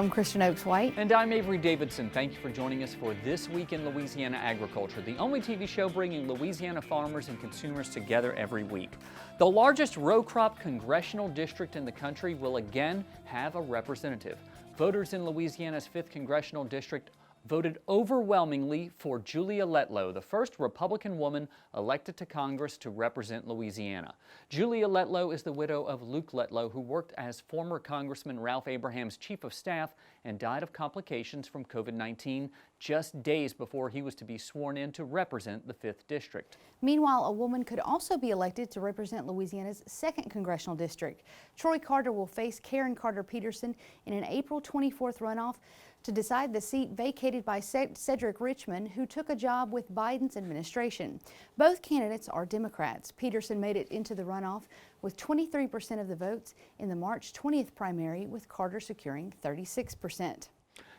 I'm Kristen Oaks White. And I'm Avery Davidson. Thank you for joining us for This Week in Louisiana Agriculture, the only TV show bringing Louisiana farmers and consumers together every week. The largest row crop congressional district in the country will again have a representative. Voters in Louisiana's 5th congressional district voted overwhelmingly for Julia Letlow, the first Republican woman elected to Congress to represent Louisiana. Julia Letlow is the widow of Luke Letlow, who worked as former Congressman Ralph Abraham's chief of staff and died of complications from COVID-19 just days before he was to be sworn in to represent the 5th district. Meanwhile, a woman could also be elected to represent Louisiana's 2nd congressional district. Troy Carter will face Karen Carter Peterson in an April 24th runoff to decide the seat vacated by Cedric Richmond, who took a job with Biden's administration. Both candidates are Democrats. Peterson made it into the runoff with 23% of the votes in the March 20th primary, with Carter securing 36%.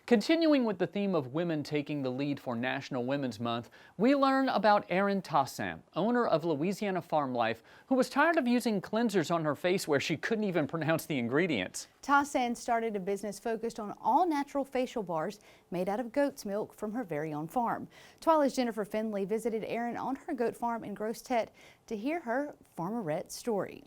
Continuing with the theme of women taking the lead for National Women's Month, we learn about Erin Tassin, owner of Louisiana Farm Life, who was tired of using cleansers on her face where she couldn't even pronounce the ingredients. Tassin started a business focused on all-natural facial bars made out of goat's milk from her very own farm. TWILA's Jennifer Finley visited Erin on her goat farm in Grosse Tete to hear her farmerette story.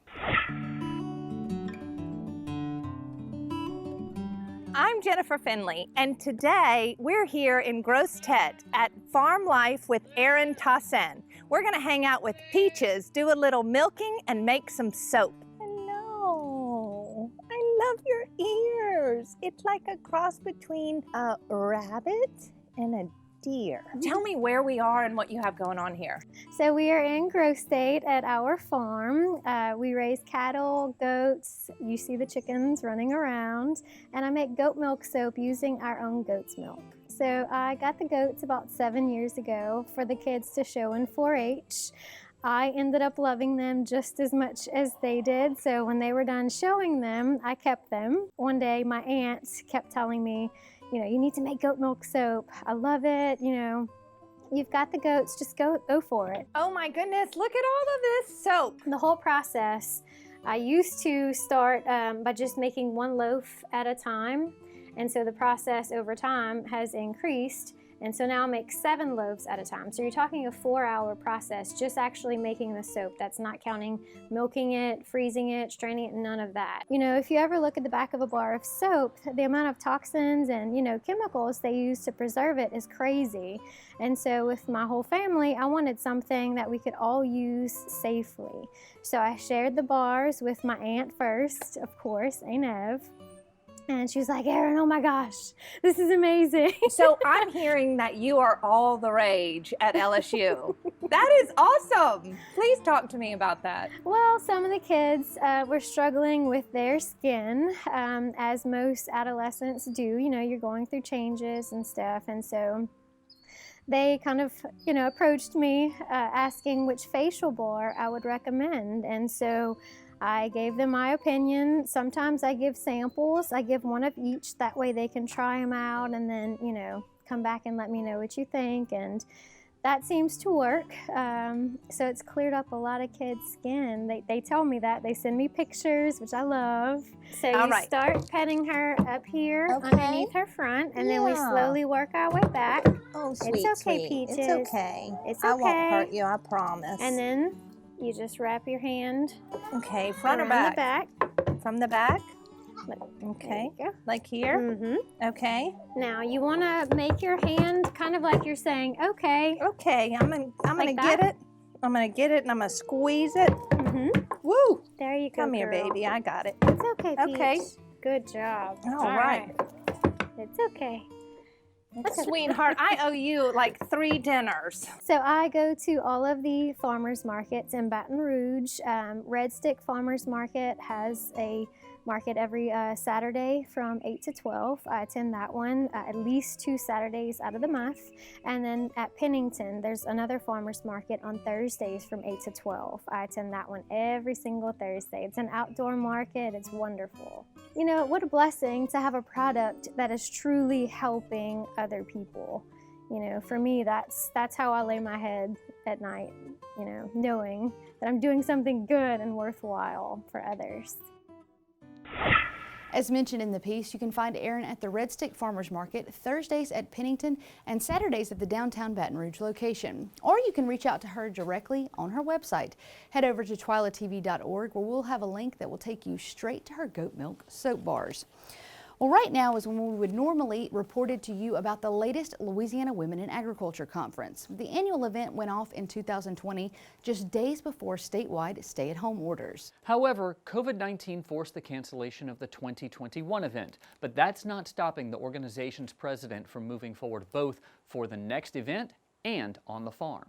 I'm Jennifer Finley, and today we're here in Grosse Tete at Farm Life with Erin Tassin. We're going to hang out with Peaches, do a little milking, and make some soap. Hello, I love your ears. It's like a cross between a rabbit and a deer. Tell me where we are and what you have going on here. So we are in Grosse Tete at our farm. We raise cattle, goats. You see the chickens running around. And I make goat milk soap using our own goat's milk. So I got the goats about 7 years ago for the kids to show in 4-H. I ended up loving them just as much as they did. So when they were done showing them, I kept them. One day my aunt kept telling me, you know, you need to make goat milk soap. I love it. You know, you've got the goats, just go for it. Oh my goodness, look at all of this soap. The whole process, I used to start by just making one loaf at a time. And so the process over time has increased. And so now I make 7 loaves at a time. So you're talking a 4-hour process just actually making the soap. That's not counting milking it, freezing it, straining it, none of that. You know, if you ever look at the back of a bar of soap, the amount of toxins and, you know, chemicals they use to preserve it is crazy. And so with my whole family, I wanted something that we could all use safely. So I shared the bars with my aunt first, of course, Anev. And she was like, Erin, oh my gosh, this is amazing. So I'm hearing that you are all the rage at LSU. That is awesome. Please talk to me about that. Well, some of the kids were struggling with their skin, as most adolescents do. You know, you're going through changes and stuff. And so they kind of, you know, approached me asking which facial bar I would recommend. And so I gave them my opinion. Sometimes I give samples. I give one of each. That way they can try them out and then, you know, come back and let me know what you think. And that seems to work. So it's cleared up a lot of kids' skin. They tell me that. They send me pictures, which I love. So you start petting her up here underneath her front, and then we slowly work our way back. Oh, sweet, it's okay, sweet. Peaches. It's okay. It's okay. I won't hurt you, I promise. And then you just wrap your hand front or back? The back. From the back? Okay. Like here? Mm-hmm. Okay. Now you want to make your hand kind of like you're saying, okay. Okay, I'm gonna get it. I'm gonna get it and I'm gonna squeeze it. Mm-hmm. Woo! There you go, Come here, girl. baby. I got it. It's okay, Peach. Okay. Good job. All right. It's okay. Sweetheart, I owe you like 3 dinners. So I go to all of the farmers markets in Baton Rouge. Red Stick Farmers Market has a market every Saturday from 8 to 12. I attend that one at least 2 Saturdays out of the month. And then at Pennington, there's another farmers market on Thursdays from 8 to 12. I attend that one every single Thursday. It's an outdoor market. It's wonderful. You know, what a blessing to have a product that is truly helping other people. You know, for me, that's how I lay my head at night, you know, knowing that I'm doing something good and worthwhile for others. As mentioned in the piece, you can find Erin at the Red Stick Farmers Market, Thursdays at Pennington, and Saturdays at the downtown Baton Rouge location. Or you can reach out to her directly on her website. Head over to twilatv.org, where we'll have a link that will take you straight to her goat milk soap bars. Well, right now is when we would normally reported to you about the latest Louisiana Women in Agriculture Conference. The annual event went off in 2020, just days before statewide stay-at-home orders. However, COVID-19 forced the cancellation of the 2021 event, but that's not stopping the organization's president from moving forward both for the next event and on the farm.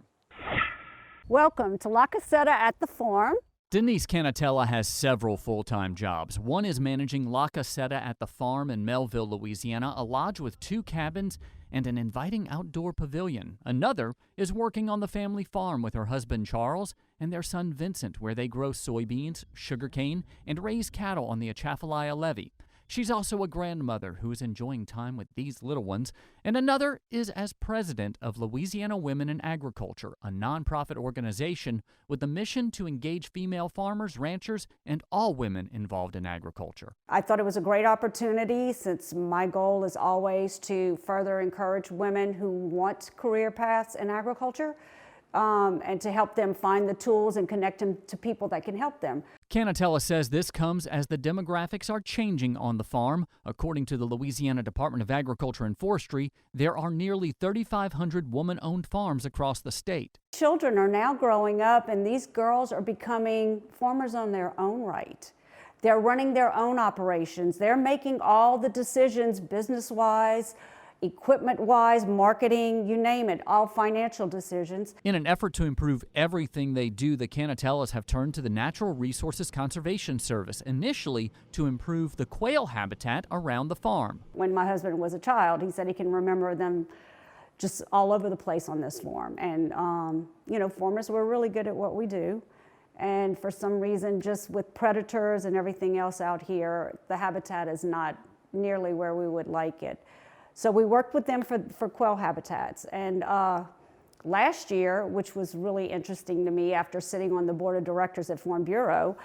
Welcome to La Caseta at the farm. Denise Canatella has several full-time jobs. One is managing La Caseta at the farm in Melville, Louisiana, a lodge with 2 cabins and an inviting outdoor pavilion. Another is working on the family farm with her husband Charles and their son Vincent, where they grow soybeans, sugarcane, and raise cattle on the Atchafalaya levee. She's also a grandmother who is enjoying time with these little ones, and another is as president of Louisiana Women in Agriculture, a nonprofit organization with a mission to engage female farmers, ranchers, and all women involved in agriculture. I thought it was a great opportunity, since my goal is always to further encourage women who want career paths in agriculture, and to help them find the tools and connect them to people that can help them. Canatella says this comes as the demographics are changing on the farm. According to the Louisiana Department of Agriculture and Forestry, there are nearly 3,500 woman-owned farms across the state. Children are now growing up, and these girls are becoming farmers on their own right. They're running their own operations. They're making all the decisions business-wise, equipment-wise, marketing, you name it, all financial decisions. In an effort to improve everything they do, the Canatellas have turned to the Natural Resources Conservation Service, initially to improve the quail habitat around the farm. When my husband was a child, he said he can remember them just all over the place on this farm. And, you know, farmers were really good at what we do. And for some reason, just with predators and everything else out here, the habitat is not nearly where we would like it. So we worked with them for quail habitats. And last year, which was really interesting to me after sitting on the board of directors at Farm Bureau,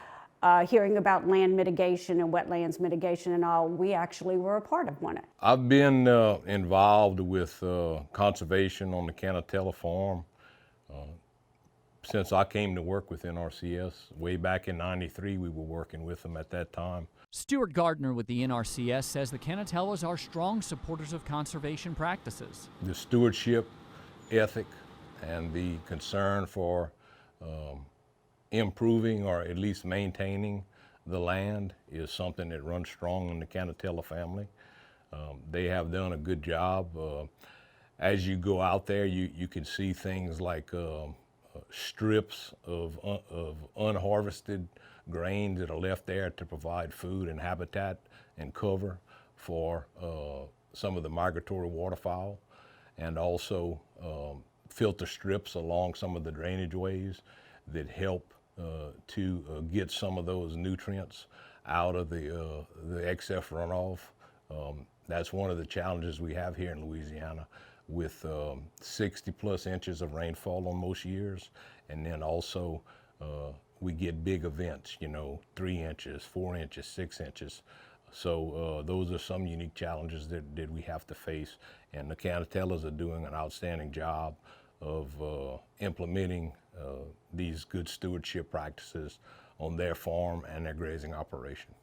hearing about land mitigation and wetlands mitigation and all, we actually were a part of one. I've been involved with conservation on the Canatella farm since I came to work with NRCS. Way back in '93, we were working with them at that time. Stuart Gardner with the NRCS says the Canatellas are strong supporters of conservation practices. The stewardship ethic and the concern for improving or at least maintaining the land is something that runs strong in the Canatella family. They have done a good job. As you go out there, you can see things like strips of unharvested grains that are left there to provide food and habitat and cover for some of the migratory waterfowl, and also filter strips along some of the drainage ways that help to get some of those nutrients out of the excess runoff. That's one of the challenges we have here in Louisiana, with 60 plus inches of rainfall on most years, and then also we get big events, you know, 3 inches, 4 inches, 6 inches. So those are some unique challenges that we have to face, and the Canatellas are doing an outstanding job of implementing these good stewardship practices on their farm and their grazing operation.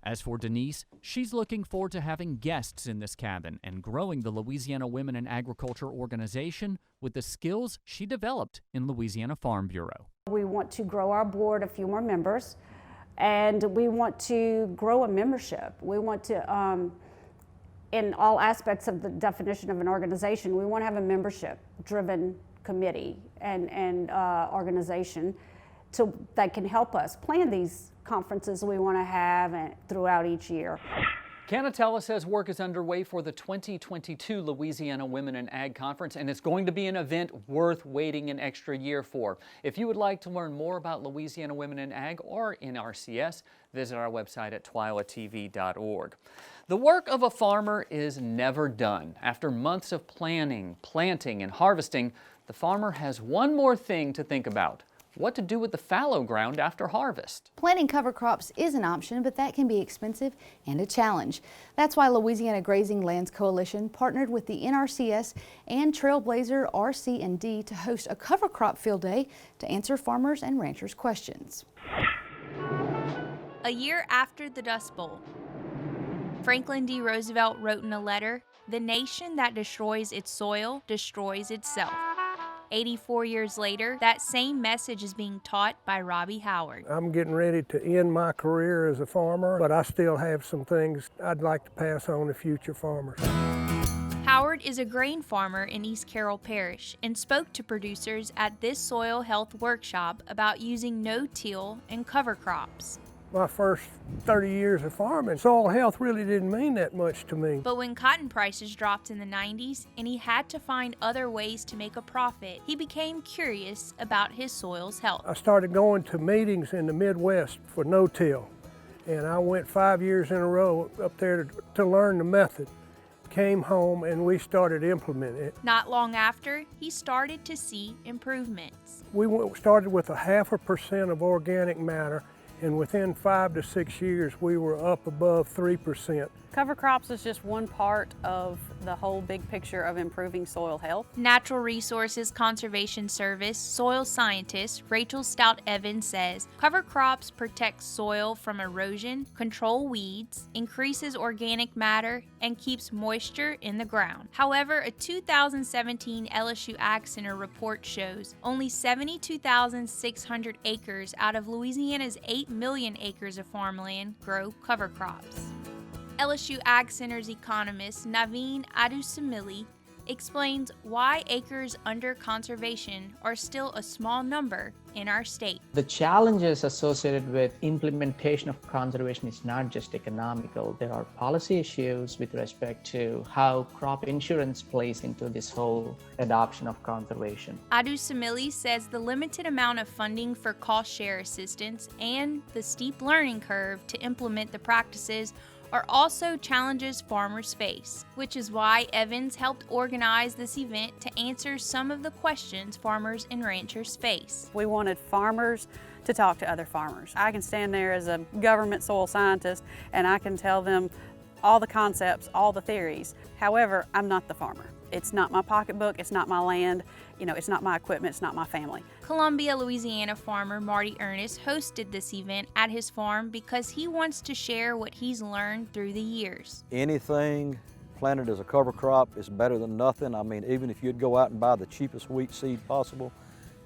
As for Denise, she's looking forward to having guests in this cabin and growing the Louisiana Women in Agriculture organization with the skills she developed in Louisiana Farm Bureau. We want to grow our board a few more members, and we want to grow a membership. We want to, in all aspects of the definition of an organization, we want to have a membership-driven committee and organization that can help us plan these conferences we want to have throughout each year. Canatella says work is underway for the 2022 Louisiana Women in Ag Conference, and it's going to be an event worth waiting an extra year for. If you would like to learn more about Louisiana Women in Ag or NRCS, visit our website at twilatv.org. The work of a farmer is never done. After months of planning, planting, and harvesting, the farmer has one more thing to think about: what to do with the fallow ground after harvest. Planting cover crops is an option, but that can be expensive and a challenge. That's why Louisiana Grazing Lands Coalition partnered with the NRCS and Trailblazer RC&D to host a cover crop field day to answer farmers and ranchers' questions. A year after the Dust Bowl, Franklin D. Roosevelt wrote in a letter, "The nation that destroys its soil destroys itself." 84 years later, that same message is being taught by Robbie Howard. I'm getting ready to end my career as a farmer, but I still have some things I'd like to pass on to future farmers. Howard is a grain farmer in East Carroll Parish and spoke to producers at this soil health workshop about using no-till and cover crops. My first 30 years of farming, soil health really didn't mean that much to me. But when cotton prices dropped in the 90s and he had to find other ways to make a profit, he became curious about his soil's health. I started going to meetings in the Midwest for no-till, and I went 5 years in a row up there to learn the method. Came home and we started implementing it. Not long after, he started to see improvements. We started with 0.5% of organic matter, and within 5 to 6 years, we were up above 3%. Cover crops is just one part of the whole big picture of improving soil health. Natural Resources Conservation Service soil scientist Rachel Stout Evans says cover crops protect soil from erosion, control weeds, increases organic matter, and keeps moisture in the ground. However, a 2017 LSU Ag Center report shows only 72,600 acres out of Louisiana's 8 million acres of farmland grow cover crops. LSU Ag Center's economist Naveen Adusamili explains why acres under conservation are still a small number in our state. The challenges associated with implementation of conservation is not just economical. There are policy issues with respect to how crop insurance plays into this whole adoption of conservation. Adusamili says the limited amount of funding for cost share assistance and the steep learning curve to implement the practices are also challenges farmers face, which is why Evans helped organize this event to answer some of the questions farmers and ranchers face. We wanted farmers to talk to other farmers. I can stand there as a government soil scientist and I can tell them all the concepts, all the theories. However, I'm not the farmer. It's not my pocketbook, it's not my land, it's not my equipment, it's not my family. Columbia, Louisiana farmer Marty Ernest hosted this event at his farm because he wants to share what he's learned through the years. Anything planted as a cover crop is better than nothing. I mean, even if you'd go out and buy the cheapest wheat seed possible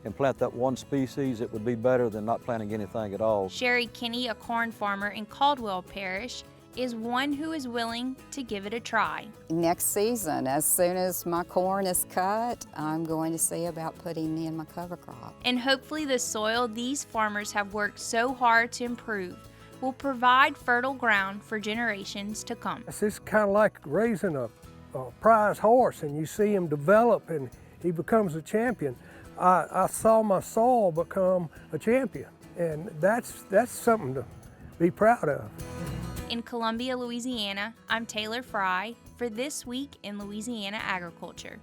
and plant that one species, it would be better than not planting anything at all. Sherry Kinney, a corn farmer in Caldwell Parish, is one who is willing to give it a try. Next season, as soon as my corn is cut, I'm going to see about putting in my cover crop. And hopefully the soil these farmers have worked so hard to improve will provide fertile ground for generations to come. It's kind of like raising a prize horse, and you see him develop and he becomes a champion. I saw my soil become a champion, and that's something to be proud of. In Columbia, Louisiana, I'm Taylor Fry for This Week in Louisiana Agriculture.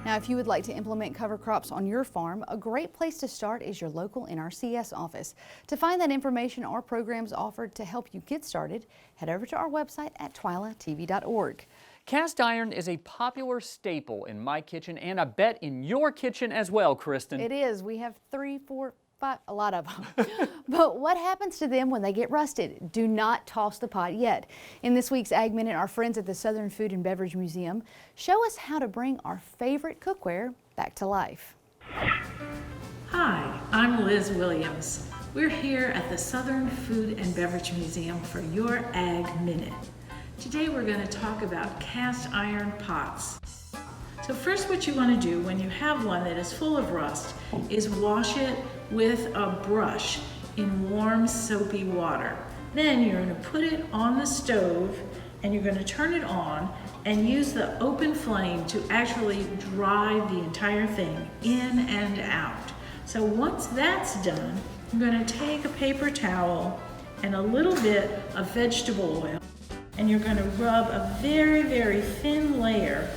Now, if you would like to implement cover crops on your farm, a great place to start is your local NRCS office. To find that information or programs offered to help you get started, head over to our website at twilatv.org. Cast iron is a popular staple in my kitchen, and I bet in your kitchen as well, Kristen. It is. We have 3, 4, 5, a lot of them. But what happens to them when they get rusted? Do not toss the pot yet. In this week's Ag Minute, our friends at the Southern Food and Beverage Museum show us how to bring our favorite cookware back to life. Hi, I'm Liz Williams. We're here at the Southern Food and Beverage Museum for your Ag Minute. Today we're going to talk about cast iron pots. So first, what you want to do when you have one that is full of rust is wash it with a brush in warm soapy water. Then you're going to put it on the stove and you're going to turn it on and use the open flame to actually dry the entire thing in and out. So once that's done, you're going to take a paper towel and a little bit of vegetable oil, and you're going to rub a very, very thin layer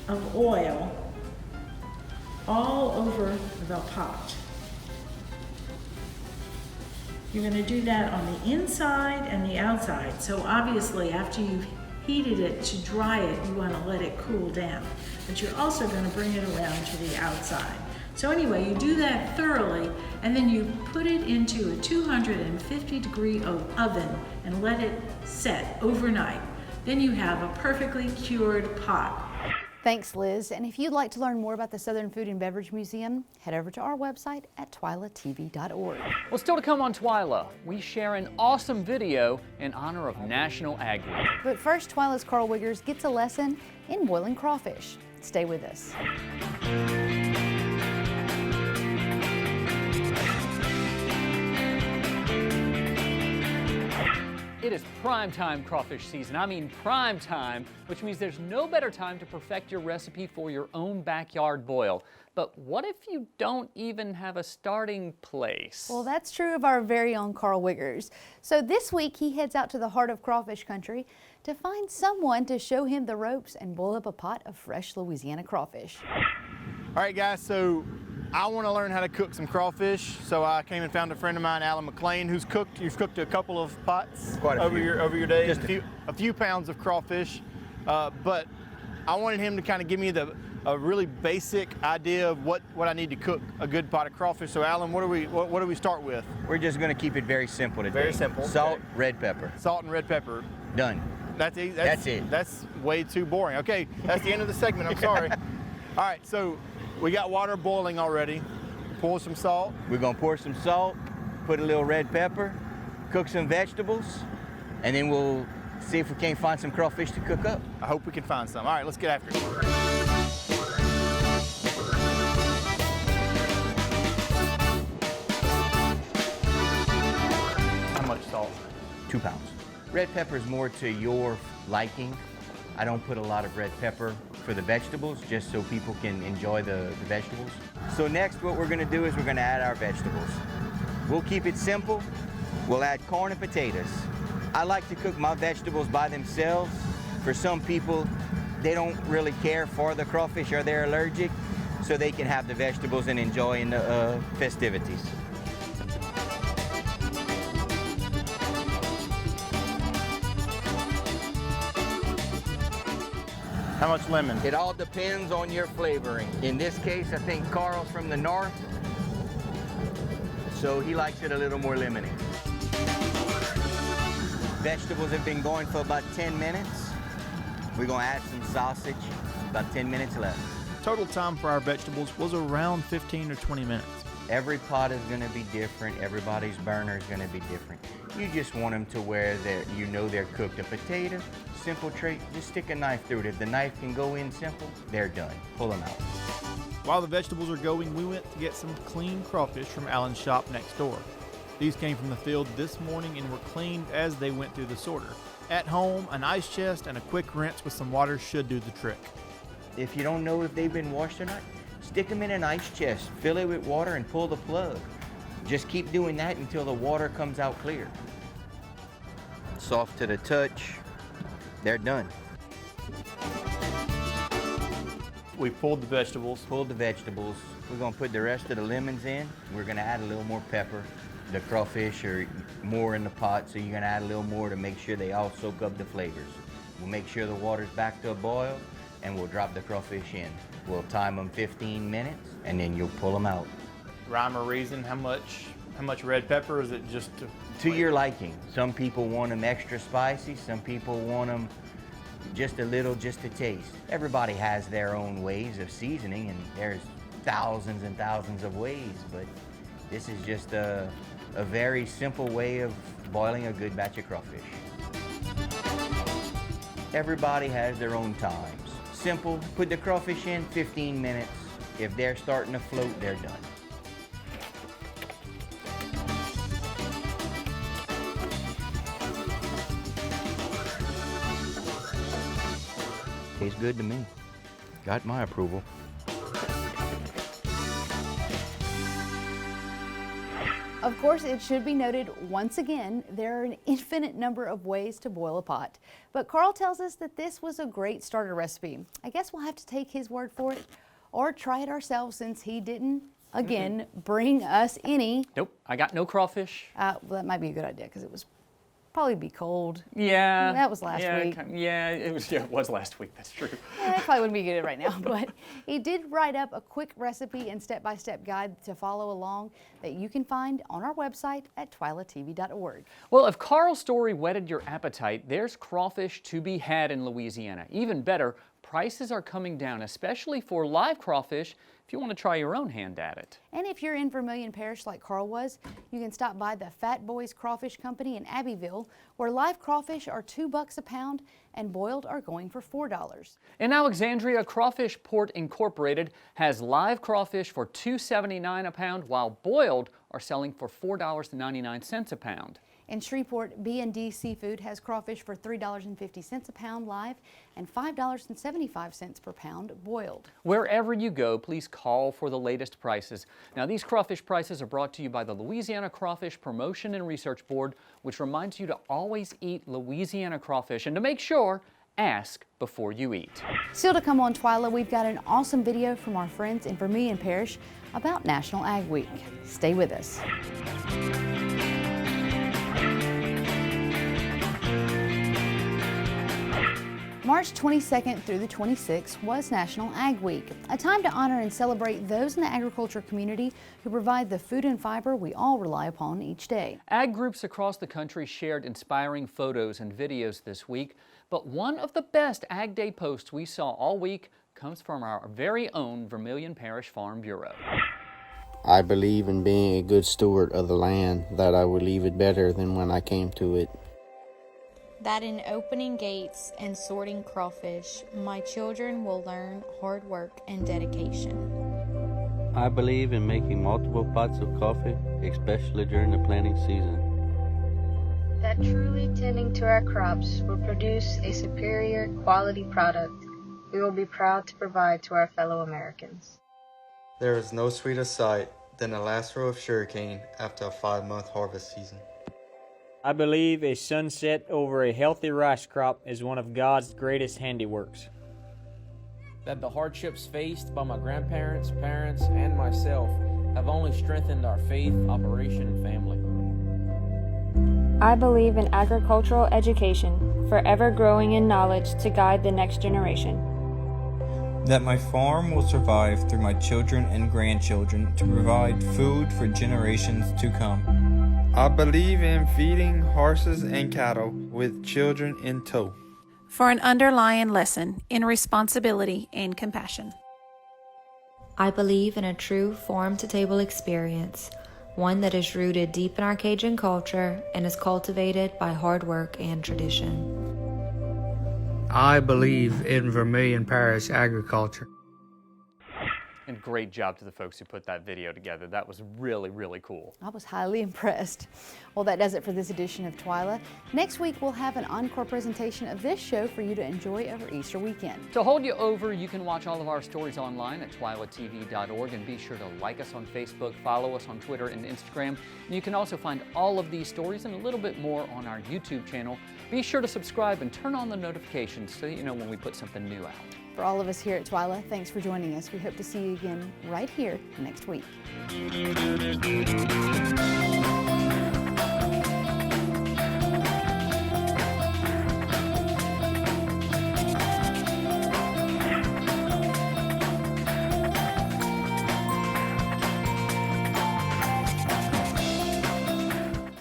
of oil all over the pot. You're going to do that on the inside and the outside. So obviously after you've heated it to dry it, you want to let it cool down. But you're also going to bring it around to the outside. So anyway, you do that thoroughly, and then you put it into a 250-degree oven and let it set overnight. Then you have a perfectly cured pot. Thanks, Liz. And if you'd like to learn more about the Southern Food and Beverage Museum, head over to our website at twilatv.org. Well, still to come on TWILA, we share an awesome video in honor of National Ag Week. But first, TWILA's Carl Wiggers gets a lesson in boiling crawfish. Stay with us. It is prime time crawfish season. I mean prime time, which means there's no better time to perfect your recipe for your own backyard boil. But what if you don't even have a starting place? Well, that's true of our very own Carl Wiggers. So this week he heads out to the heart of crawfish country to find someone to show him the ropes and boil up a pot of fresh Louisiana crawfish. All right, guys, so I want to learn how to cook some crawfish, so I came and found a friend of mine, Alan McLean, you've cooked a couple of pots over your days, a few pounds of crawfish, but I wanted him to kind of give me a really basic idea of what I need to cook a good pot of crawfish. So Alan, what do we start with? We're just going to keep it very simple today. Very simple. Salt, okay. red pepper. Salt and red pepper. Done. That's it. That's way too boring. Okay, that's the end of the segment. I'm sorry. All right, so we got water boiling already. Pour some salt. We're going to pour some salt, put a little red pepper, cook some vegetables, and then we'll see if we can't find some crawfish to cook up. I hope we can find some. All right, let's get after it. How much salt? 2 pounds. Red pepper is more to your liking. I don't put a lot of red pepper for the vegetables, just so people can enjoy the vegetables. So next what we're gonna do is we're gonna add our vegetables. We'll keep it simple. We'll add corn and potatoes. I like to cook my vegetables by themselves. For some people, they don't really care for the crawfish or they're allergic, so they can have the vegetables and enjoy in the festivities. How much lemon? It all depends on your flavoring. In this case, I think Carl's from the north, so he likes it a little more lemony. Vegetables have been going for about 10 minutes. We're gonna add some sausage, about 10 minutes left. Total time for our vegetables was around 15 or 20 minutes. Every pot is gonna be different. Everybody's burner is gonna be different. You just want them to where you know they're cooked. A potato, simple trait, just stick a knife through it. If the knife can go in simple, they're done. Pull them out. While the vegetables are going, we went to get some clean crawfish from Alan's shop next door. These came from the field this morning and were cleaned as they went through the sorter. At home, an ice chest and a quick rinse with some water should do the trick. If you don't know if they've been washed or not, stick them in an ice chest, fill it with water and pull the plug. Just keep doing that until the water comes out clear. Soft to the touch, they're done. We pulled the vegetables. Pulled the vegetables. We're gonna put the rest of the lemons in. We're gonna add a little more pepper. The crawfish are more in the pot, so you're gonna add a little more to make sure they all soak up the flavors. We'll make sure the water's back to a boil, and we'll drop the crawfish in. We'll time them 15 minutes, and then you'll pull them out. Rhyme or reason, how much red pepper? Is it just to your liking? Some people want them extra spicy, some people want them just a little, just to taste. Everybody has their own ways of seasoning, and there's thousands and thousands of ways, but this is just a very simple way of boiling a good batch of crawfish. Everybody has their own times. Simple, put the crawfish in, 15 minutes. If they're starting to float, they're done. Tastes good to me. Got my approval. Of course, it should be noted once again, there are an infinite number of ways to boil a pot. But Carl tells us that this was a great starter recipe. I guess we'll have to take his word for it. or try it ourselves since he didn't, again, bring us any. Nope, I got no crawfish. Well, that might be a good idea because it was probably be cold. Yeah. That was last week. Yeah, it was last week, that's true. Yeah, that probably wouldn't be good right now, but he did write up a quick recipe and step-by-step guide to follow along that you can find on our website at twilatv.org. Well, if Carl's story whetted your appetite, there's crawfish to be had in Louisiana. Even better, prices are coming down, especially for live crawfish, if you want to try your own hand at it. And if you're in Vermilion Parish like Carl was, you can stop by the Fat Boys Crawfish Company in Abbeville, where live crawfish are $2 a pound and boiled are going for $4. In Alexandria, Crawfish Port Incorporated has live crawfish for $2.79 a pound, while boiled are selling for $4.99 a pound. In Shreveport, B&D Seafood has crawfish for $3.50 a pound live and $5.75 per pound boiled. Wherever you go, please call for the latest prices. Now, these crawfish prices are brought to you by the Louisiana Crawfish Promotion and Research Board, which reminds you to always eat Louisiana crawfish, and to make sure, ask before you eat. Still to come on TWILA, we've got an awesome video from our friends in Vermilion Parish about National Ag Week. Stay with us. March 22nd through the 26th was National Ag Week, a time to honor and celebrate those in the agriculture community who provide the food and fiber we all rely upon each day. Ag groups across the country shared inspiring photos and videos this week, but one of the best Ag Day posts we saw all week comes from our very own Vermilion Parish Farm Bureau. I believe in being a good steward of the land, that I will leave it better than when I came to it. That in opening gates and sorting crawfish, my children will learn hard work and dedication. I believe in making multiple pots of coffee, especially during the planting season. That truly tending to our crops will produce a superior quality product we will be proud to provide to our fellow Americans. There is no sweeter sight than a last row of sugarcane after a 5-month harvest season. I believe a sunset over a healthy rice crop is one of God's greatest handiworks. That the hardships faced by my grandparents, parents, and myself have only strengthened our faith, operation, and family. I believe in agricultural education, forever growing in knowledge to guide the next generation. That my farm will survive through my children and grandchildren to provide food for generations to come. I believe in feeding horses and cattle with children in tow. For an underlying lesson in responsibility and compassion. I believe in a true farm-to-table experience, one that is rooted deep in our Cajun culture and is cultivated by hard work and tradition. I believe in Vermilion Parish agriculture. And great job to the folks who put that video together. That was really, really cool. I was highly impressed. Well, that does it for this edition of TWILA. Next week, we'll have an encore presentation of this show for you to enjoy over Easter weekend. To hold you over, you can watch all of our stories online at twilatv.org, and be sure to like us on Facebook, follow us on Twitter and Instagram. And you can also find all of these stories and a little bit more on our YouTube channel. Be sure to subscribe and turn on the notifications so that you know when we put something new out. For all of us here at TWILA, thanks for joining us. We hope to see you again right here next week.